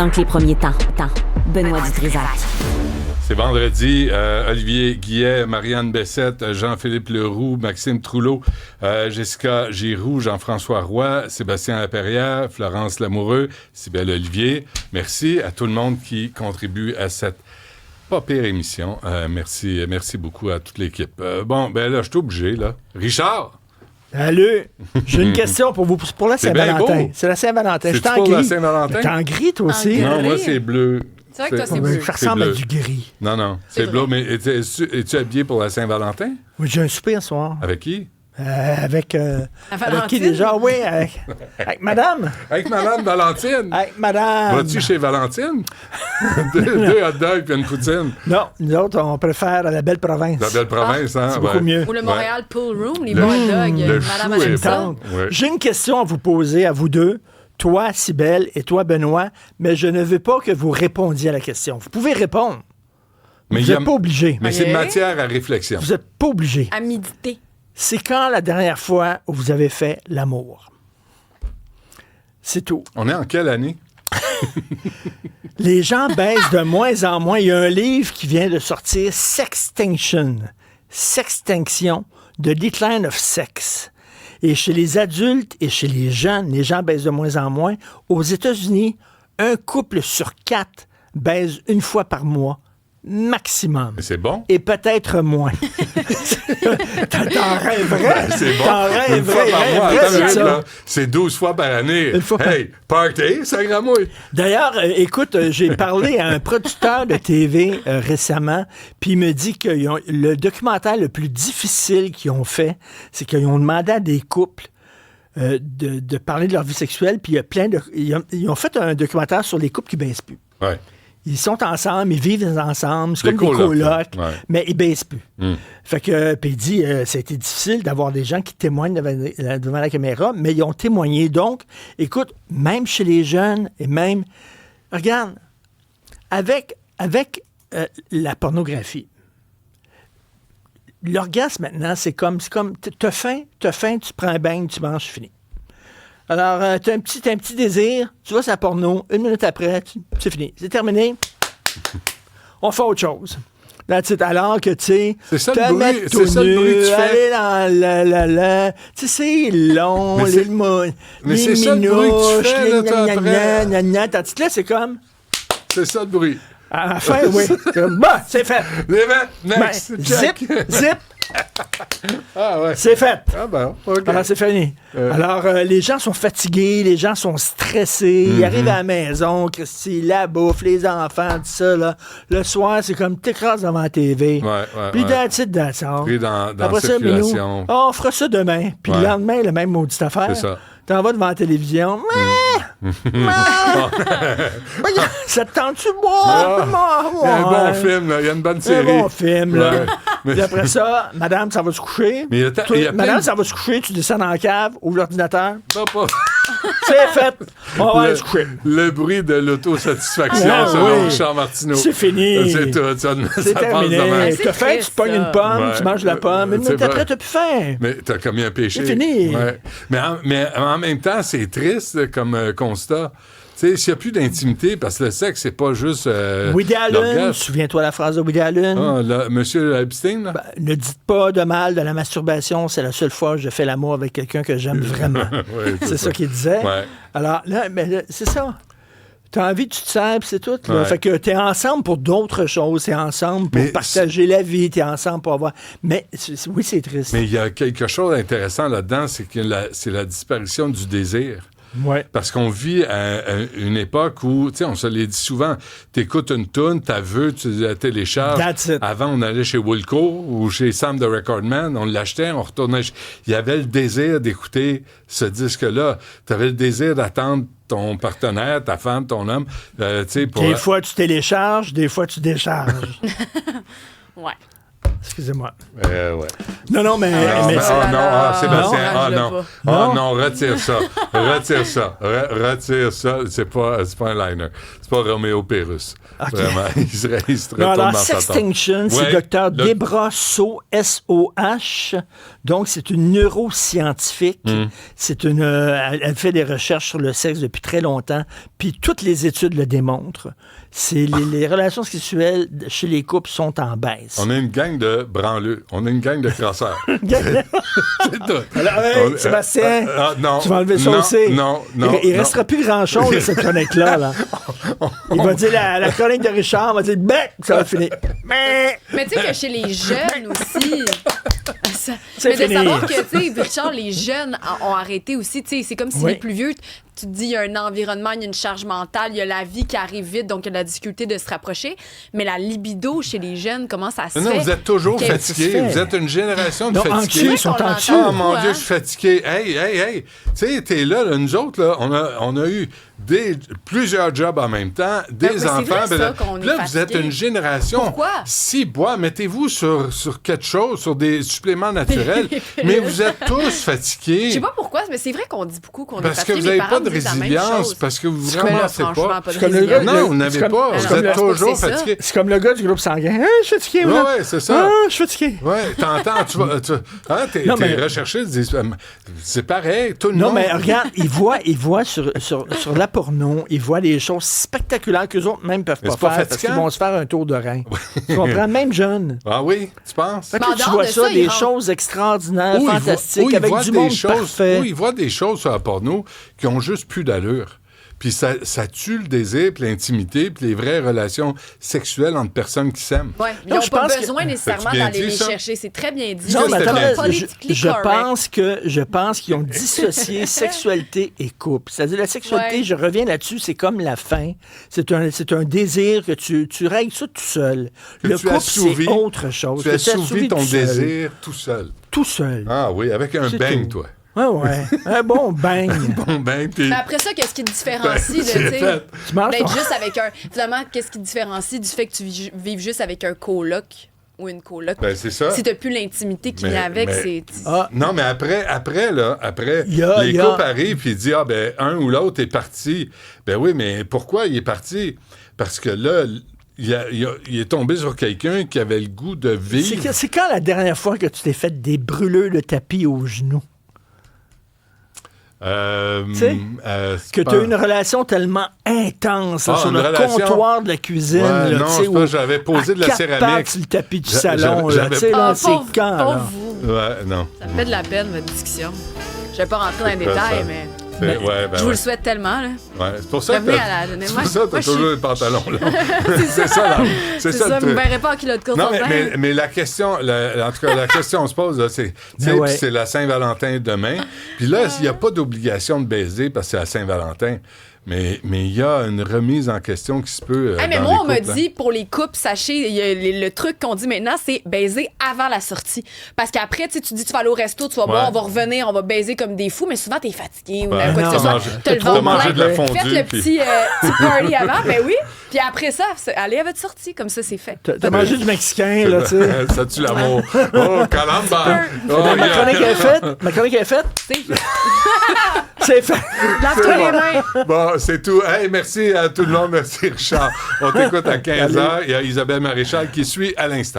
Donc les premiers temps. Benoît Dutrisac. C'est vendredi. Olivier Guillet, Marianne Bessette, Jean-Philippe Leroux, Maxime Trouleau, Jessica Giroux, Jean-François Roy, Sébastien Laperrière, Florence Lamoureux, Cybèle Olivier. Merci à tout le monde qui contribue à cette pas pire émission. Merci beaucoup à toute l'équipe. Là, je suis obligé, là. Richard! Salut! J'ai une question pour vous, pour la Saint-Valentin. C'est la Saint-Valentin. C'est pour la Saint-Valentin? T'es en gris, toi aussi? Non, moi, c'est bleu. C'est vrai que toi, c'est bleu. Ça ressemble à du gris. Non, c'est bleu. Mais es-tu habillé pour la Saint-Valentin? Oui, j'ai un souper ce soir. Avec qui? Avec qui déjà? Oui, avec madame. Avec madame Valentine. Avec madame. Vas-tu chez Valentine? deux hot dogs puis une poutine. Non, nous autres, on préfère la belle province. La belle province, hein? C'est beaucoup mieux. Ou le Montréal Pool Room, les bons hot dogs. Madame aime ça. Ouais. J'ai une question à vous poser, à vous deux. Toi, Cybèle, et toi, Benoît, mais je ne veux pas que vous répondiez à la question. Vous pouvez répondre. Mais vous n'êtes pas obligé. Mais c'est matière à réflexion. Vous n'êtes pas obligé. À méditer. C'est quand la dernière fois où vous avez fait l'amour? C'est tout. On est en quelle année? Les gens baissent de moins en moins. Il y a un livre qui vient de sortir, Sextinction, The Decline of Sex. Et chez les adultes et chez les jeunes, les gens baissent de moins en moins. Aux États-Unis, un couple sur 4 baise une fois par mois, maximum. Mais c'est bon. Et peut-être moins. T'en rêverais. C'est bon. T'en Une fois par mois. rêverais, Attends, c'est ça. là, c'est 12 fois par année. Une fois par- Hey, party, ça gramouille. D'ailleurs, écoute, j'ai parlé à un producteur de TV récemment, puis il me dit que le documentaire le plus difficile qu'ils ont fait, c'est qu'ils ont demandé à des couples de parler de leur vie sexuelle, puis il y a plein de... Ils ont fait un documentaire sur les couples qui baissent plus. Ouais. Ils sont ensemble, ils vivent ensemble, c'est Des comme des colocs, colocs, ouais. mais ils baissent plus. Mm. Fait que, puis il dit, ça a été difficile d'avoir des gens qui témoignent devant la caméra, mais ils ont témoigné. Donc, écoute, même chez les jeunes, et même, regarde, avec la pornographie, l'orgasme maintenant, c'est comme t'as faim, tu prends un bain, tu manges, c'est fini. Alors, t'as un petit désir, tu vas sur la porno, 1 minute après, c'est fini. C'est terminé. On fait autre chose. Alors que, tu sais, C'est ça te le bruit, mettre c'est ça le bruit que tu fais. aller dans tu sais, c'est long, Mais c'est- mais c'est ça le bruit que tu fais, là, toi, après. Tandis que là, c'est comme, C'est ça le bruit. à la fin, oui. Bah, c'est fait. Next. Ben, Check. zip, Ah ouais. c'est fait. Ah ben, OK. Alors, c'est fini. Alors, les gens sont fatigués, les gens sont stressés. Ils arrivent à la maison, Christy, la bouffe, les enfants, tout ça, là. Le soir, c'est comme t'écrases devant la TV. Ouais. Puis that's it, that's all. Pris dans Après ça, circulation. Minou, on fera ça demain. Puis le lendemain, le même maudite affaire. C'est ça. T'en vas devant la télévision. Ça te tente-tu de boire? Il y a un bon film, là. Il y a une bonne C'est un série. bon film, là. Ouais. Mais- Puis après ça, madame, ça va se coucher. Mais il y a Toi, il y a plein madame, de- ça va se coucher, tu descends dans la cave, ouvre l'ordinateur. pas- C'est fait. On va aller se coucher. Le bruit de l'autosatisfaction, Ah, selon oui. Richard Martineau. C'est fini. C'est tout. Ça C'est passe terminé. de même. T'as faim, tu triste, pognes ça. une pomme, Ouais. tu manges la pomme. Une C'est minute après, vrai. t'as plus faim. Mais t'as commis un péché. C'est fini. Ouais. Mais en même temps, c'est triste comme constat. Tu sais, s'il n'y a plus d'intimité, parce que le sexe, c'est pas juste Woody Allen, l'orgasme. souviens-toi la phrase de Woody Allen. Ah, là, Monsieur Epstein, là? Ne dites pas de mal de la masturbation, c'est la seule fois que je fais l'amour avec quelqu'un que j'aime vraiment. Ouais, C'est ça qu'il disait. Ouais. Alors, là, c'est ça. T'as envie, tu te sers, puis c'est tout. Là. Ouais. Fait que t'es ensemble pour d'autres choses. T'es ensemble pour Mais partager la vie. T'es ensemble pour avoir... Mais oui, c'est triste. Mais il y a quelque chose d'intéressant là-dedans, c'est que c'est la disparition du désir. Ouais. Parce qu'on vit à une époque où, tu sais, on se l'est dit souvent, t'écoutes une toune, t'as vu, tu la télécharges. That's it. Avant, on allait chez Wilco ou chez Sam the Recordman, on l'achetait, on retournait. Il y avait le désir d'écouter ce disque-là. T'avais le désir d'attendre ton partenaire, ta femme, ton homme, tu sais, pour... Des fois, tu télécharges, des fois, tu décharges. Ouais. Excusez-moi. Ouais. Non, mais... Sébastien, non. non, retire ça. Retire ça. C'est pas un liner. C'est pas Roméo Pérus. Okay. Vraiment, il se retourne alors, dans sa tête. Sextinction, c'est Dr. Debra Soh, S-O-H. Donc, c'est une neuroscientifique. Elle fait des recherches sur le sexe depuis très longtemps. Puis, toutes les études le démontrent. Les relations sexuelles chez les couples sont en baisse. On a une gang de branleux. On a une gang de crasseurs. C'est tout. Alors, Sébastien, tu vas enlever ça aussi. Non. Il restera plus grand-chose de cette chronique-là. Là. Il va dire, la chronique de Richard va dire, ça va finir. Mais tu sais que chez les jeunes aussi... C'est mais fini. de savoir que, tu sais, Richard, les jeunes ont arrêté aussi. Tu sais, c'est comme si les plus vieux, tu te dis, il y a un environnement, il y a une charge mentale, il y a la vie qui arrive vite, donc il y a la difficulté de se rapprocher. Mais la libido chez les jeunes, comment ça se fait? Non, vous êtes toujours fatigués. Vous êtes une génération de fatigués. Ils sont anxieux. Oh mon Dieu, je suis fatigué. Hey. Tu sais, t'es là, nous autres, là, on a eu plusieurs jobs en même temps, des enfants. Là, vous êtes une génération. Pourquoi? Si bois, mettez-vous sur quelque chose, sur des suppléments naturels, mais vous êtes tous fatigués. Je sais pas pourquoi, mais c'est vrai qu'on dit beaucoup qu'on est parce fatigué. que vous n'avez pas de résilience, parce que vous ne ramassez pas. Non, vous n'avez pas. Vous êtes toujours fatigué. C'est comme le gars du groupe sanguin. Je suis fatigué, moi. Oui, c'est ça. Je suis fatigué. Oui, t'entends, t'es recherché, c'est pareil, tout le monde. Non, mais regarde, il voit sur la porno, il voit des choses spectaculaires qu'eux autres même peuvent pas faire parce qu'ils vont se faire un tour de rein. Tu comprends? Même jeune. Ah oui, tu penses? Fait que tu vois ça, des choses extraordinaires, fantastiques, avec du monde parfait. Où ils voient des choses sur la porno qui ont juste plus d'allure. Puis ça tue le désir, puis l'intimité, puis les vraies relations sexuelles entre personnes qui s'aiment. Oui, ils n'ont pas besoin nécessairement d'aller les chercher. C'est très bien dit. Non, mais attends, je je pense qu'ils ont dissocié sexualité et couple. C'est-à-dire, la sexualité, je reviens là-dessus, c'est comme la faim. C'est un désir que tu règles ça tout seul. Le couple, c'est autre chose. Tu assouvis ton désir tout seul. Tout seul. Ah oui, avec un bang, toi. Ouais. Un bon bang. Mais après ça, qu'est-ce qui te différencie d'être juste avec un... Finalement, qu'est-ce qui te différencie du fait que tu vives juste avec un coloc ou une coloc? Ben, c'est ça. Si t'as plus l'intimité qui vient avec, c'est... Non, mais après, les couples arrivent et ils disent, un ou l'autre est parti. Ben oui, mais pourquoi il est parti? Parce que là... Il est tombé sur quelqu'un qui avait le goût de vivre. C'est quand la dernière fois que tu t'es fait des brûleurs de tapis aux genoux? Que tu as eu une relation tellement intense sur le comptoir de la cuisine. Ouais, là, non, c'est pas, j'avais posé de la céramique sur le tapis du salon. C'est quand? Là? Ouais, non. Ça me fait de la peine, votre discussion. Je vais pas rentrer dans les détails, mais... je vous le souhaite tellement. Là. Ouais, c'est pour ça que t'as toujours les pantalons. Là. c'est ça. C'est ça. Vous ne verrez pas en culotte courte. Non, mais la question, en tout cas, la question se pose, là, c'est la Saint-Valentin demain. Puis là, il n'y a pas d'obligation de baiser parce que c'est la Saint-Valentin. Mais il y a une remise en question qui se peut. Mais moi, on m'a dit, pour les couples, sachez, il y a le truc qu'on dit maintenant, c'est baiser avant la sortie. Parce qu'après, tu dis, tu vas aller au resto, tu vas boire, on va revenir, on va baiser comme des fous, mais souvent, t'es fatigué ou quoi que ce soit. T'as le ventre plein. Faites le petit party avant, ben oui. Puis après ça, allez à votre sortie, comme ça, c'est fait. T'as mangé du mexicain, là, tu sais. Ça tue l'amour. Oh, calamba! Ma chronique est faite. C'est fait. Lave-toi les mains. Bon, c'est tout. Hey, merci à tout le monde. Merci, Richard. On t'écoute à 15h. Il y a Isabelle Maréchal qui suit à l'instant.